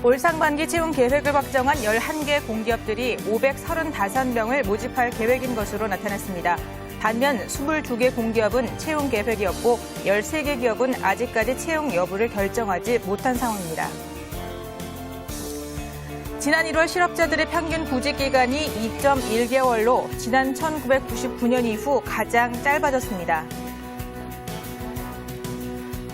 올 상반기 채용 계획을 확정한 11개 공기업들이 535명을 모집할 계획인 것으로 나타났습니다. 반면 22개 공기업은 채용 계획이 없고 13개 기업은 아직까지 채용 여부를 결정하지 못한 상황입니다. 지난 1월 실업자들의 평균 구직 기간이 2.1개월로 지난 1999년 이후 가장 짧아졌습니다.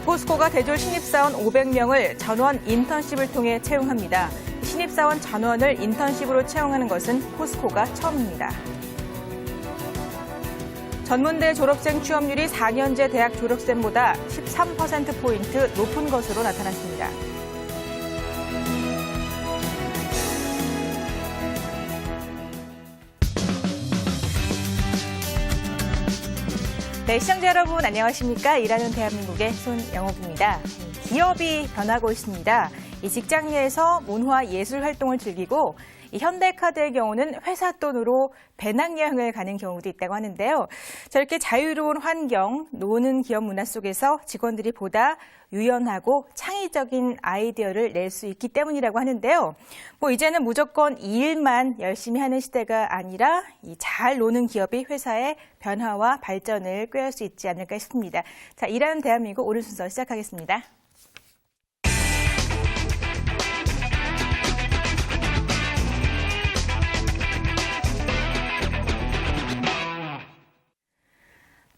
포스코가 대졸 신입사원 500명을 전원 인턴십을 통해 채용합니다. 신입사원 전원을 인턴십으로 채용하는 것은 포스코가 처음입니다. 전문대 졸업생 취업률이 4년제 대학 졸업생보다 13%포인트 높은 것으로 나타났습니다. 네, 시청자 여러분 안녕하십니까? 일하는 대한민국의 손영옥입니다. 기업이 변하고 있습니다. 이 직장 내에서 문화 예술 활동을 즐기고 이 현대카드의 경우는 회사 돈으로 배낭여행을 가는 경우도 있다고 하는데요. 저렇게 자유로운 환경, 노는 기업 문화 속에서 직원들이 보다 유연하고 창의적인 아이디어를 낼 수 있기 때문이라고 하는데요. 이제는 무조건 이 일만 열심히 하는 시대가 아니라 이 잘 노는 기업이 회사의 변화와 발전을 꾀할 수 있지 않을까 싶습니다. 자, 일하는 대한민국 오늘 순서 시작하겠습니다.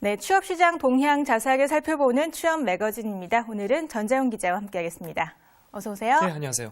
네, 취업시장 동향 자세하게 살펴보는 취업 매거진입니다. 오늘은 전재훈 기자와 함께하겠습니다. 어서 오세요. 네, 안녕하세요.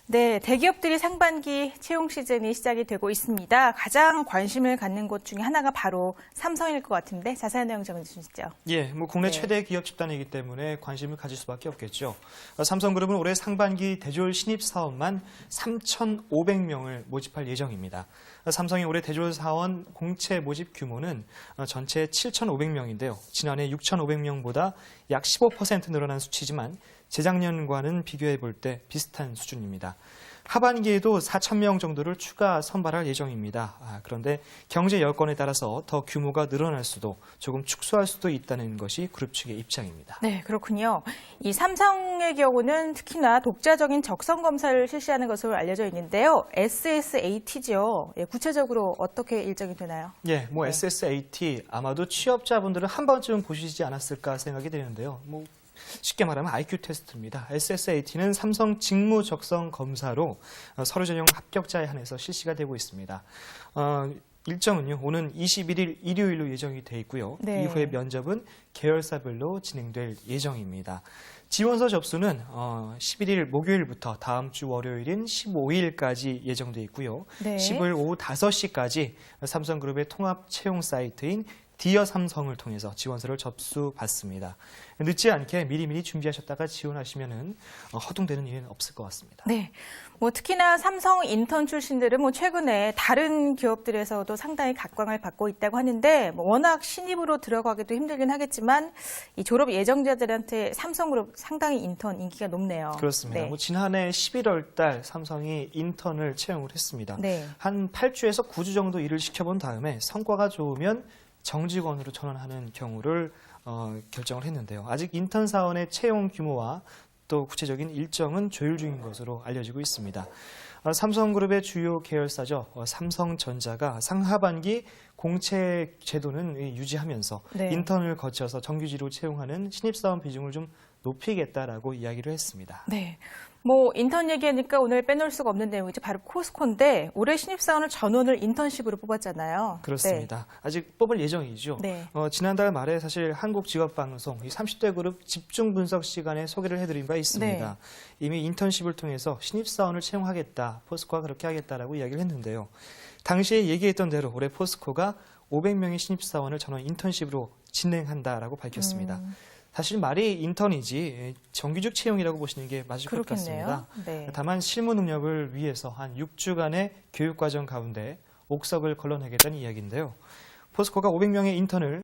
네, 대기업들이 상반기 채용 시즌이 시작이 되고 있습니다. 가장 관심을 갖는 곳 중에 하나가 바로 삼성일 것 같은데 자세한 내용 좀 해주시죠. 예, 국내 최대 기업 집단이기 때문에 관심을 가질 수밖에 없겠죠. 삼성그룹은 올해 상반기 대졸 신입 사원만 3,500명을 모집할 예정입니다. 삼성이 올해 대졸 사원 공채 모집 규모는 전체 7,500명인데요. 지난해 6,500명보다 약 15% 늘어난 수치지만 재작년과는 비교해 볼 때 비슷한 수준입니다. 하반기에도 4,000명 정도를 추가 선발할 예정입니다. 그런데 경제 여건에 따라서 더 규모가 늘어날 수도 조금 축소할 수도 있다는 것이 그룹 측의 입장입니다. 네, 그렇군요. 이 삼성의 경우는 특히나 독자적인 적성 검사를 실시하는 것으로 알려져 있는데요. SSAT죠. 구체적으로 어떻게 일정이 되나요? 예, SSAT 아마도 취업자분들은 한 번쯤은 보시지 않았을까 생각이 되는데요. 쉽게 말하면 IQ 테스트입니다. SSAT는 삼성 직무 적성 검사로 서류 전형 합격자에 한해서 실시가 되고 있습니다. 일정은요, 오는 21일 일요일로 예정이 돼 있고요. 네. 이후에 면접은 계열사별로 진행될 예정입니다. 지원서 접수는 11일 목요일부터 다음 주 월요일인 15일까지 예정돼 있고요. 네. 15일 오후 5시까지 삼성그룹의 통합 채용 사이트인 디어 삼성을 통해서 지원서를 접수받습니다. 늦지 않게 미리미리 준비하셨다가 지원하시면 허둥대는 일은 없을 것 같습니다. 네, 특히나 삼성 인턴 출신들은 최근에 다른 기업들에서도 상당히 각광을 받고 있다고 하는데 워낙 신입으로 들어가기도 힘들긴 하겠지만 이 졸업 예정자들한테 삼성그룹 상당히 인턴 인기가 높네요. 그렇습니다. 네. 지난해 11월 달 삼성이 인턴을 채용을 했습니다. 네. 한 8주에서 9주 정도 일을 시켜본 다음에 성과가 좋으면 정직원으로 전환하는 경우를 결정을 했는데요. 아직 인턴 사원의 채용 규모와 또 구체적인 일정은 조율 중인 것으로 알려지고 있습니다. 삼성그룹의 주요 계열사죠. 삼성전자가 상하반기 공채 제도는 유지하면서 네. 인턴을 거쳐서 정규직으로 채용하는 신입사원 비중을 좀 높이겠다라고 이야기를 했습니다. 네. 인턴 얘기하니까 오늘 빼놓을 수가 없는 내용이죠. 바로 포스코인데 올해 신입사원을 전원을 인턴십으로 뽑았잖아요. 그렇습니다. 네. 아직 뽑을 예정이죠. 네. 지난달 말에 사실 한국직업방송 30대 그룹 집중 분석 시간에 소개를 해드린 바 있습니다. 네. 이미 인턴십을 통해서 신입사원을 채용하겠다, 포스코가 그렇게 하겠다라고 이야기를 했는데요. 당시에 얘기했던 대로 올해 포스코가 500명의 신입사원을 전원 인턴십으로 진행한다라고 밝혔습니다. 사실 말이 인턴이지 정규직 채용이라고 보시는 게 맞을 그렇겠네요. 것 같습니다. 네. 다만 실무 능력을 위해서 한 6주간의 교육과정 가운데 옥석을 걸러내겠다는 이야기인데요. 포스코가 500명의 인턴을